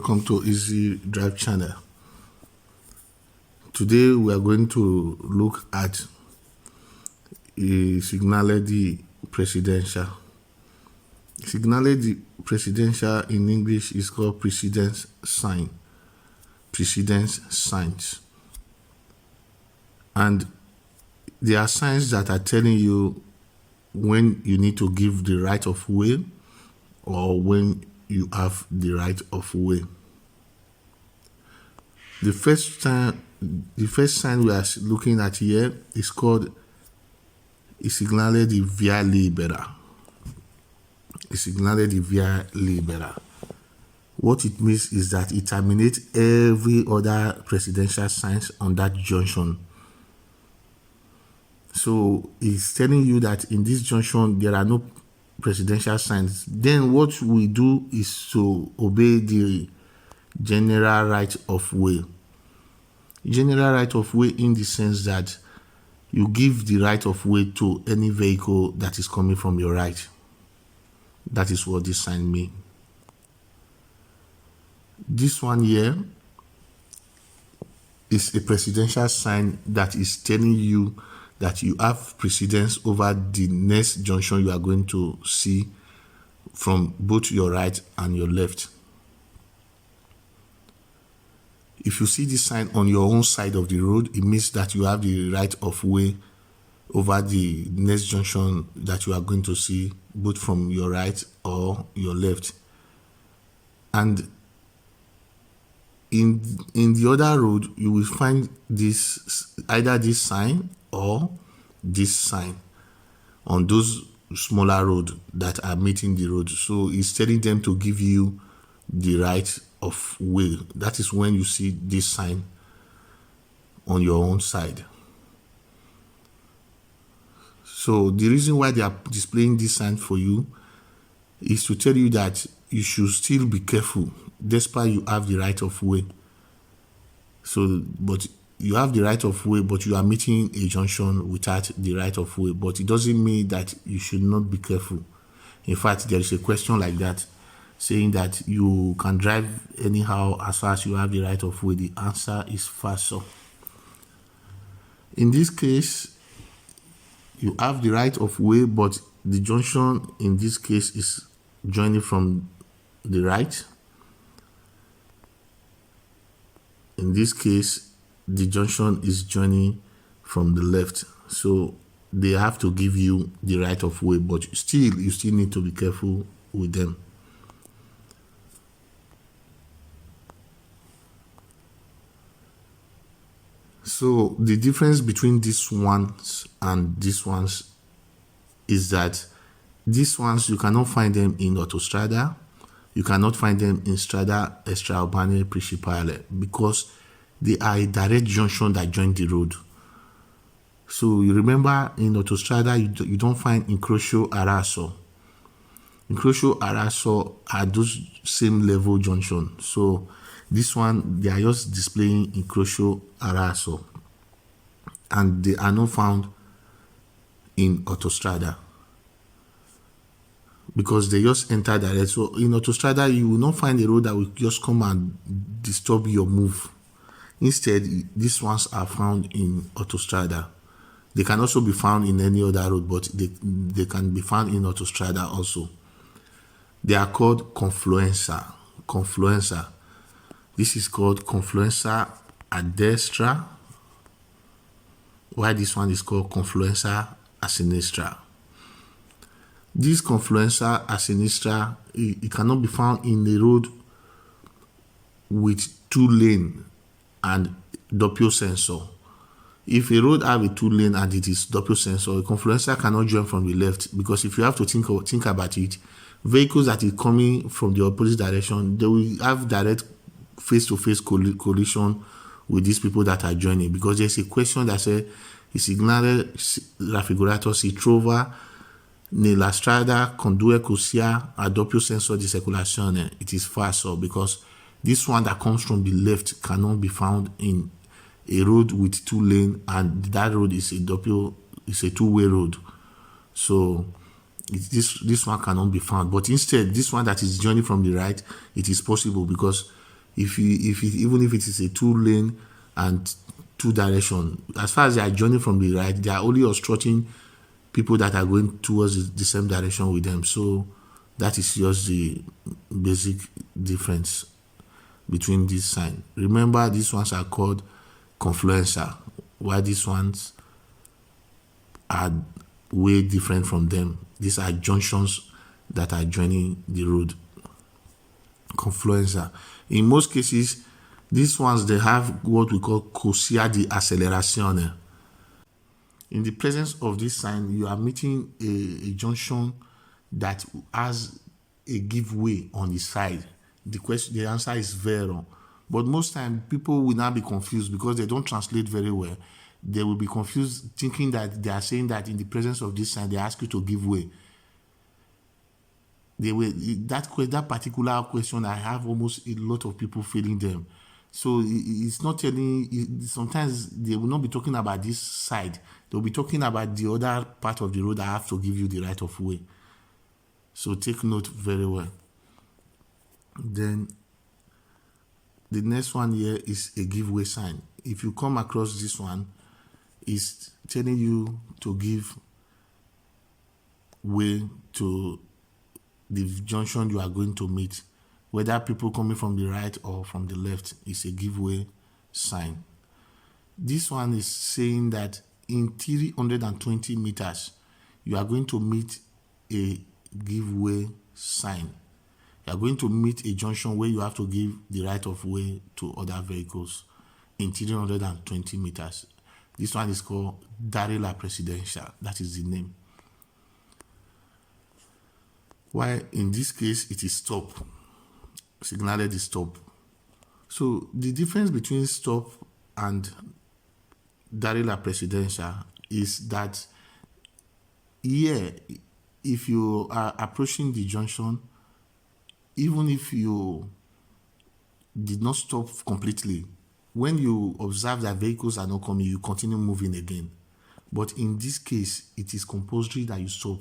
welcome to Easy Drive channel. Today we are going to look at SIGNALI di Precedenza. SIGNALI di Precedenza in English is called precedence sign. Precedence signs. And there are signs that are telling you when you need to give the right of way or when you have the right of way. The first sign we are looking at here is called SIGNALI di via libera. SIGNALI di via libera. What it means is that it terminates every other precedential signs on that junction. So it's telling you that in this junction there are no precedential signs. Then what we do is to obey the general right of way. General right of way in the sense that you give the right of way to any vehicle that is coming from your right. That is what this sign means. This one here is a precedential sign that is telling you that you have precedence over the next junction you are going to see from both your right and your left. If you see this sign on your own side of the road, it means that you have the right of way over the next junction that you are going to see both from your right or your left. And in the other road, you will find this, either this sign or this sign on those smaller roads that are meeting the road. So it's telling them to give you the right of way. That is when you see this sign on your own side. So the reason why they are displaying this sign for you is to tell you that you should still be careful despite you have the right of way. So, but you have the right of way, but you are meeting a junction without the right of way. But it doesn't mean that you should not be careful. In fact, there is a question like that, saying that you can drive anyhow as far as you have the right of way. The answer is far so. In this case, you have the right of way, but the junction in this case is joining from the right. In this case, the junction is joining from the left. So they have to give you the right of way, but you still need to be careful with them. So the difference between these ones and these ones is that these ones, you cannot find them in autostrada. You cannot find them in strada extraurbane principale because they are a direct junction that join the road. So you remember in autostrada, you don't find incrocio araso. Incrocio araso are those same level junction. So this one, they are just displaying incrocio araso, and they are not found in autostrada because they just enter direct. So in autostrada, you will not find a road that will just come and disturb your move. Instead, these ones are found in autostrada. They can also be found in any other road, but they can be found in autostrada also. They are called confluenza. Confluenza. This is called confluenza a destra, while this one is called confluenza a sinistra. This confluenza a sinistra, it cannot be found in a road with 2 lane and doppio sensor. If a road have a 2 lane and it is doppio sensor, a confluenza cannot join from the left, because if you have to think about it, vehicles that is coming from the opposite direction, they will have direct face-to-face collision with these people that are joining, because there's a question that says il signale raffigurato si trova nella strada con due corsia a doppio senso di circolazione. It is falso, because this one that comes from the left cannot be found in a road with 2 lanes, and that road is a two-way road. So this one cannot be found. But instead, this one that is joining from the right, it is possible, because Even if it is a 2 lane and 2 direction, as far as they are joining from the right, they are only obstructing people that are going towards the same direction with them. So that is just the basic difference between this sign. Remember, these ones are called confluencer, while these ones are way different from them. These are junctions that are joining the road. Confluencer. In most cases, these ones, they have what we call corsia di accelerazione. In the presence of this sign, you are meeting a junction that has a giveaway on the side. The answer is vero. But most time, people will not be confused because they don't translate very well. They will be confused thinking that they are saying that in the presence of this sign, they ask you to give way. That particular question, I have almost a lot of people failing them. So it's not telling. Sometimes they will not be talking about this side. They will be talking about the other part of the road that I have to give you the right of way. So take note very well. Then the next one here is a giveaway sign. If you come across this one, it's telling you to give way to the junction you are going to meet. Whether people coming from the right or from the left, is a giveaway sign. This one is saying that in 320 meters, you are going to meet a giveaway sign. You are going to meet a junction where you have to give the right of way to other vehicles in 320 meters. This one is called Dare la Precedenza. That is the name. While in this case, it is stop. Signaled the stop. So the difference between stop and Dare la Precedenza is that here, if you are approaching the junction, even if you did not stop completely, when you observe that vehicles are not coming, you continue moving again. But in this case, it is compulsory that you stop.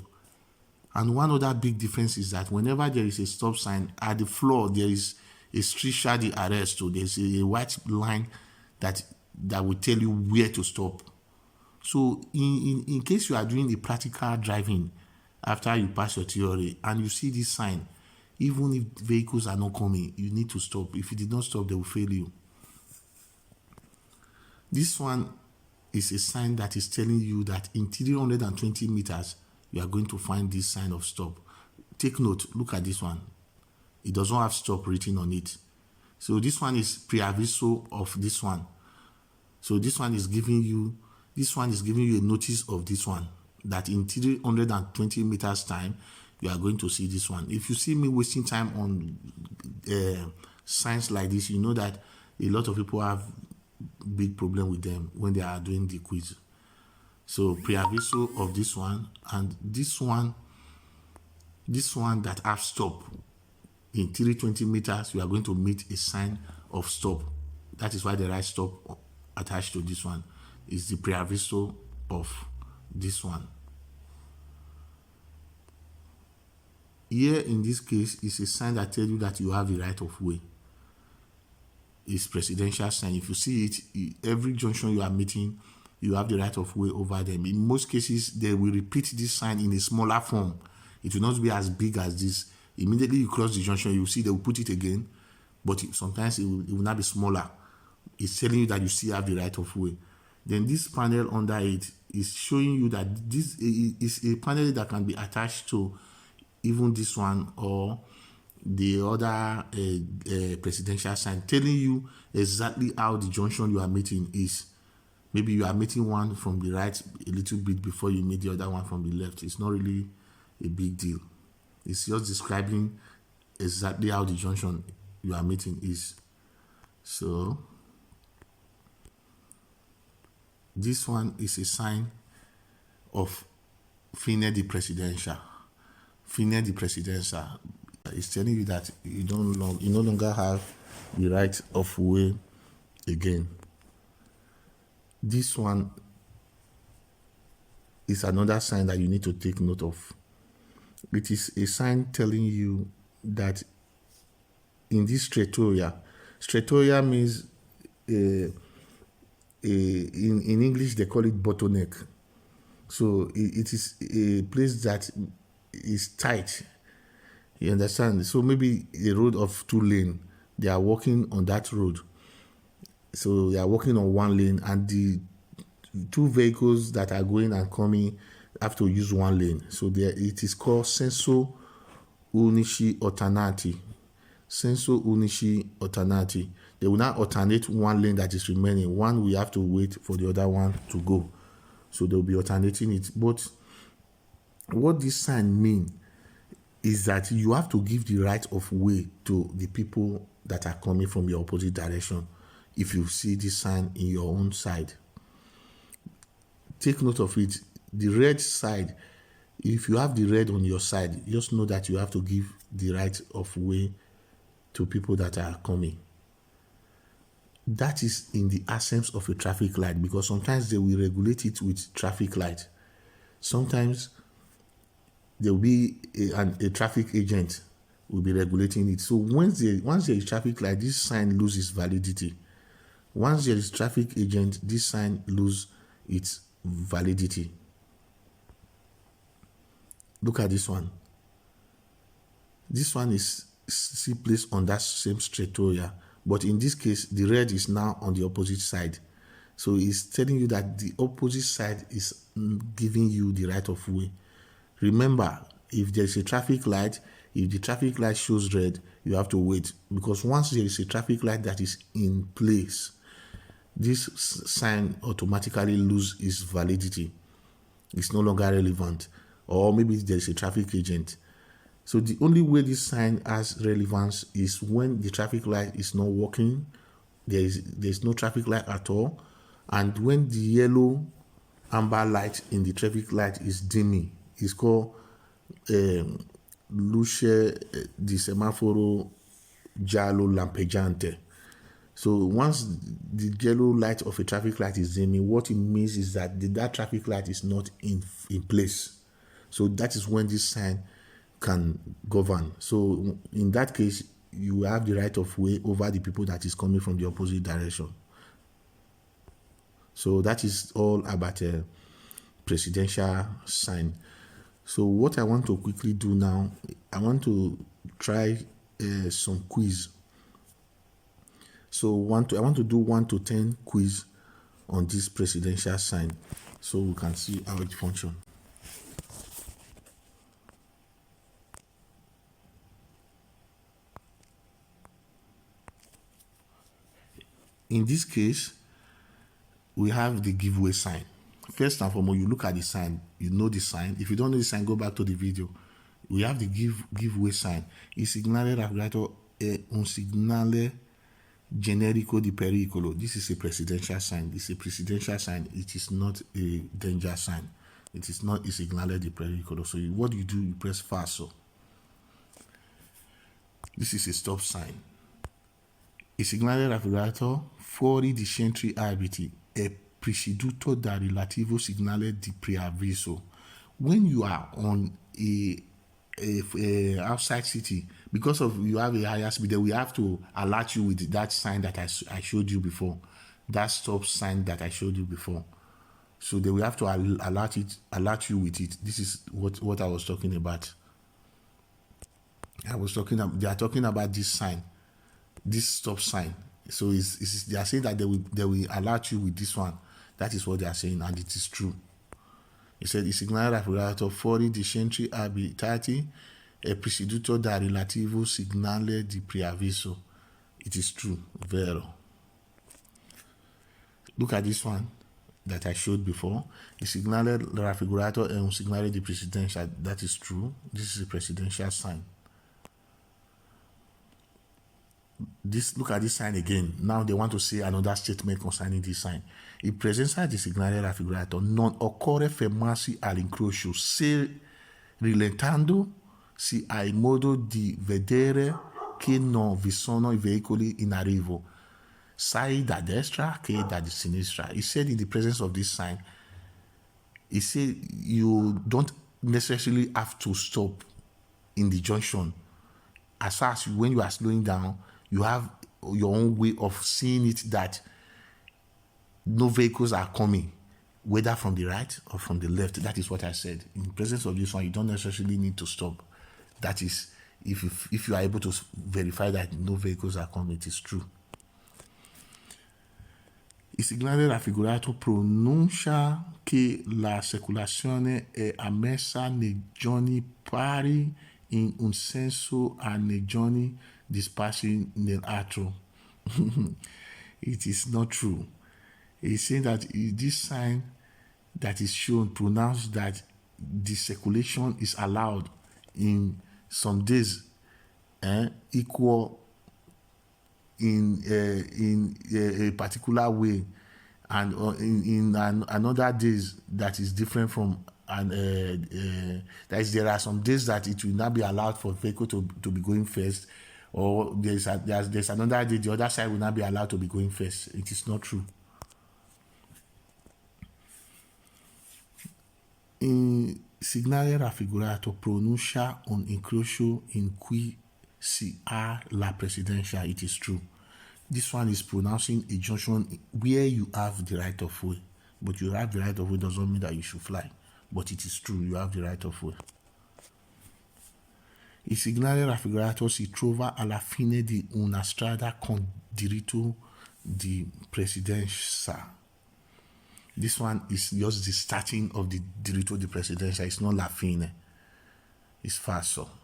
And one other big difference is that whenever there is a stop sign, at the floor, there is a street shadi arrest. So there's a white line that will tell you where to stop. So in case you are doing the practical driving after you pass your theory and you see this sign, even if vehicles are not coming, you need to stop. If you did not stop, they will fail you. This one is a sign that is telling you that in 320 meters, you are going to find this sign of stop. Take note, look at this one. It does not have stop written on it. So this one is pre-aviso of this one. So this one is giving you a notice of this one, that in 320 meters time, you are going to see this one. If you see me wasting time on signs like this, you know that a lot of people have big problem with them when they are doing the quiz. So pre-aviso of this one, and this one that have stop. In 320 meters, you are going to meet a sign of stop. That is why the right stop attached to this one is the pre-aviso of this one. Here in this case is a sign that tells you that you have the right of way. It's presidential sign. If you see it, every junction you are meeting, you have the right of way over them. In most cases, they will repeat this sign in a smaller form. It will not be as big as this. Immediately you cross the junction, you will see they will put it again, but sometimes it will not be smaller. It's telling you that you still have the right of way. Then this panel under it is showing you that this is a panel that can be attached to even this one or the other presidential sign, telling you exactly how the junction you are meeting is. Maybe you are meeting one from the right a little bit before you meet the other one from the left. It's not really a big deal. It's just describing exactly how the junction you are meeting is. So this one is a sign of fine di precedenza. Fine di precedenza is telling you that you no longer have the right of way again. This one is another sign that you need to take note of. It is a sign telling you that in this straight area, Stratoria means in English they call it bottleneck. So it is a place that is tight. You understand? So maybe a road of 2 lane, they are walking on that road. So they are walking on 1 lane, and the 2 vehicles that are going and coming have to use 1 lane. So it is called senso unici alternati. Senso unici alternati. They will not alternate 1 lane that is remaining. One we have to wait for the other one to go. So they'll be alternating it. But what this sign means is that you have to give the right of way to the people that are coming from your opposite direction. If you see this sign in your own side, take note of it. The red side, if you have the red on your side, just know that you have to give the right of way to people that are coming. That is in the absence of a traffic light, because sometimes they will regulate it with traffic light. Sometimes there will be a traffic agent will be regulating it. So once there is traffic light, this sign loses validity. Once there is traffic agent, this sign loses its validity. Look at this one. This one is still placed on that same stratoria, but in this case, the red is now on the opposite side. So it's telling you that the opposite side is giving you the right of way. Remember, if there's a traffic light, if the traffic light shows red, you have to wait, because once there is a traffic light that is in place, this sign automatically loses its validity. It's no longer relevant, or maybe there is a traffic agent. So the only way this sign has relevance is when the traffic light is not working, there's no traffic light at all, and when the yellow amber light in the traffic light is dimming. It's called luce di semaforo giallo lampeggiante. So once the yellow light of a traffic light is dimming, what it means is that that traffic light is not in place. So that is when this sign can govern. So in that case, you have the right of way over the people that is coming from the opposite direction. So that is all about a presidential sign. So what I want to quickly do now, I want to try some quiz. So I want to do 1 to 10 quiz on this presidential sign, so we can see how it functions. In this case, we have the giveaway sign. First and foremost, you look at the sign, you know the sign. If you don't know the sign, go back to the video. We have the giveaway sign. Il segnale raffigurato è un segnale generico di pericolo. This is a presidential sign. This is a presidential sign. It is not a danger sign. It is not a segnale di pericolo. So what you do, you press falso. This is a stop sign. Il segnale raffigurato fuori di centri abiti è preceduto da relativo segnale di preavviso. When you are on a outside city, because of you have a higher speed, then we have to alert you with that sign that I showed you before, that stop sign that I showed you before. So then we have to alert you with it. This is what I was talking about. They are talking about this sign, this stop sign. So they are saying that they will alert you with this one. That is what they are saying, and it is true. He said il segnale raffigurato fuori di centri abitati è preceduto da relativo segnale di preavviso. It is true, vero. Look at this one that I showed before. Il segnale raffigurato è un segnale di precedenza. That is true. This is a presidential sign. Look at this sign again. Now they want to say another statement concerning this sign. In presenza di segnale raffigurato non occorre fermarsi all'incrocio se rilentando si ha il modo di vedere che non vi sono i veicoli in arrivo, sia da destra che da sinistra. He said in the presence of this sign, he said you don't necessarily have to stop in the junction. As far as when you are slowing down, you have your own way of seeing it that no vehicles are coming, whether from the right or from the left. That is what I said. In presence of this one, you don't necessarily need to stop. That is, if you are able to verify that no vehicles are coming, it is true. Il signale raffigurato pronuncia che la circolazione è ammessa nei giorni pari in un senso a nei giorni dispersi nell'altro. It is not true. It's saying that this sign that is shown pronounced that the circulation is allowed in some days equal in a particular way, and in another days that is different from, and that is, there are some days that it will not be allowed for vehicle to be going first, or there's another day the other side will not be allowed to be going first. It is not true. Il signale raffigurato pronuncia un incrocio in cui si ha la precedenza. It is true. This one is pronouncing a junction where you have the right of way. But you have the right of way doesn't mean that you should fly. But it is true, you have the right of way. Il signale raffigurato si trova alla fine di una strada con diritto di precedenza. This one is just the starting of the diritto di precedenza. It's not la fine. It's falso.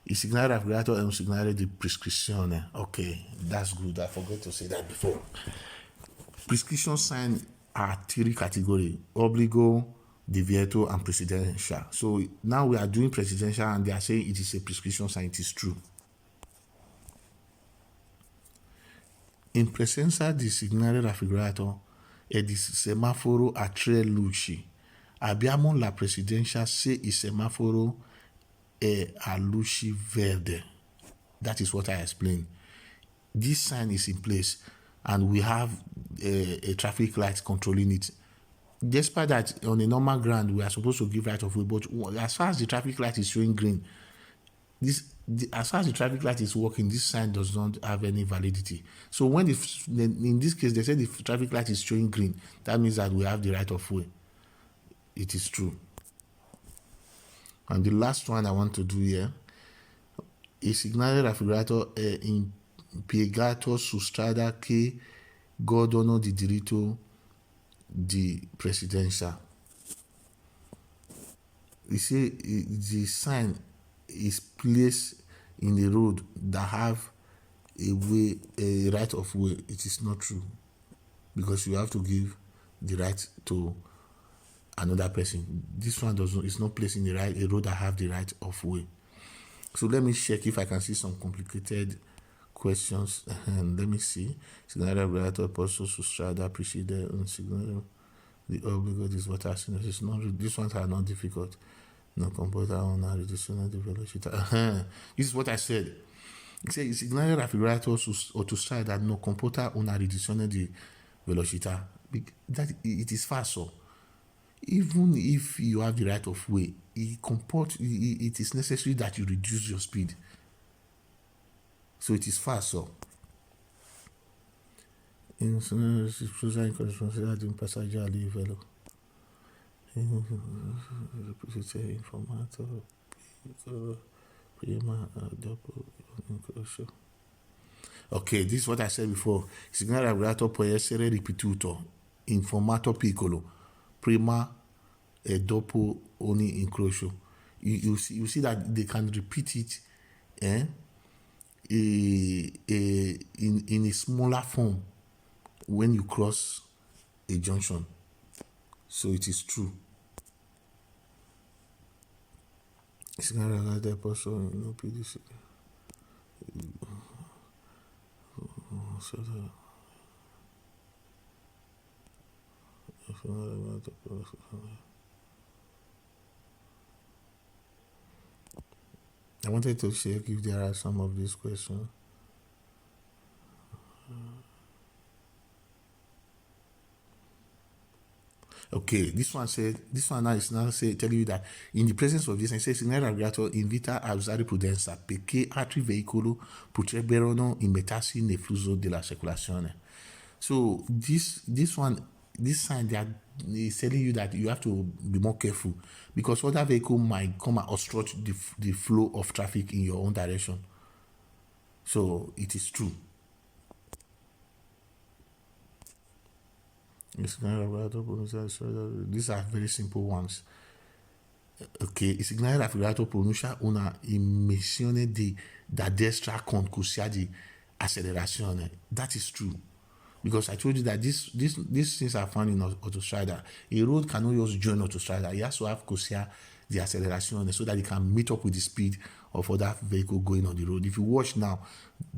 Il signale raffigurato è un signale di prescrizione. Okay, that's good. I forgot to say that before. Prescription sign are three categories: obbligo, divieto, and precedenza. So now we are doing precedenza, and they are saying it is a prescription sign. It is true. In presenza di signale raffigurato e di semaforo a tre luci, abbiamo la precedenza se il semaforo è a luci verde. That is what I explained. This sign is in place, and we have a traffic light controlling it. Despite that, on a normal ground, we are supposed to give right of way, but as far as the traffic light is showing green, as far as the traffic light is working, this sign does not have any validity. So when in this case they say the traffic light is showing green, that means that we have the right of way. It is true. And the last one I want to do here, il signale raffigurato è impiegato su strada che godono di diritto di precedenza. You see, the sign is placed in the road that have a right of way. It is not true, because you have to give the right to another person. This one is not placed in a road that have the right of way. So let me check if I can see some complicated questions. And let me see. Signale regulator posto su strada precede un signale. The obbligo is what I see. It's not. These ones are not difficult. No computer una riduzione di velocità. This is what I said. It says il signale raffigurato su autostrada non comporta una riduzione di velocità. That it is falso. Even if you have the right of way, it is necessary that you reduce your speed. So it is falso. In scusa in corrispondenza di un passaggio a livello. Informato prima dopo incrocio. Okay, this is what I said before. Il signale raffigurato può essere ripetuto in formato piccolo prima e dopo ogni incrocio. You see that they can repeat it in a smaller form when you cross a junction. So it is true. Signale raffigurato posso non più di I wanted to check if there are some of these questions. Okay, this one now is now telling you that in the presence of this, it says SIGNALI regulator invita a usare prudenza perché altri veicoli potrebbero immettersi nel flusso della circolazione. So this sign that is telling you that you have to be more careful because other vehicle might come and obstruct the flow of traffic in your own direction. So it is true. These are very simple ones. Ok, il segnale raffigurato pronuncia una immissione da destra con cusia di accelerazione. That is true. Because I told you that these things are found in autostrada. A road cannot just join autostrada. It has to have cusia the acceleration so that it can meet up with the speed of other vehicle going on the road. If you watch now,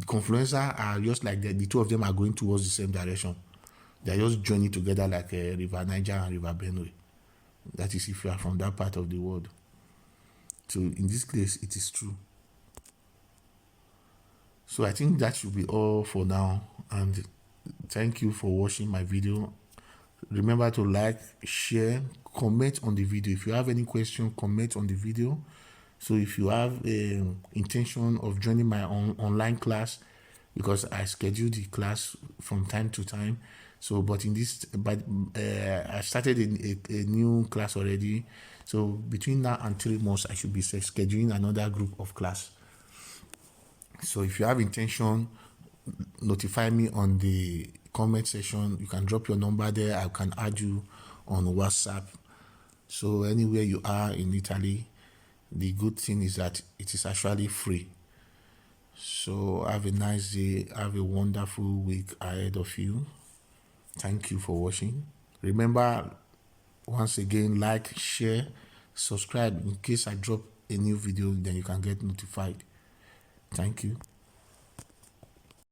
Confluence are just like the two of them are going towards the same direction. They are just joining together like River Niger and River Benue. That is if you are from that part of the world. So in this case, it is true. So I think that should be all for now. And thank you for watching my video. Remember to like, share, comment on the video. If you have any question, comment on the video. So if you have intention of joining my online class, because I schedule the class from time to time. So, but I started a new class already. So between now and 3 months, I should be scheduling another group of class. So if you have intention, notify me on the comment section. You can drop your number there. I can add you on WhatsApp. So anywhere you are in Italy, the good thing is that it is actually free. So have a nice day. Have a wonderful week ahead of you. Thank you for watching. Remember, once again, like, share, subscribe in case I drop a new video, then you can get notified. Thank you.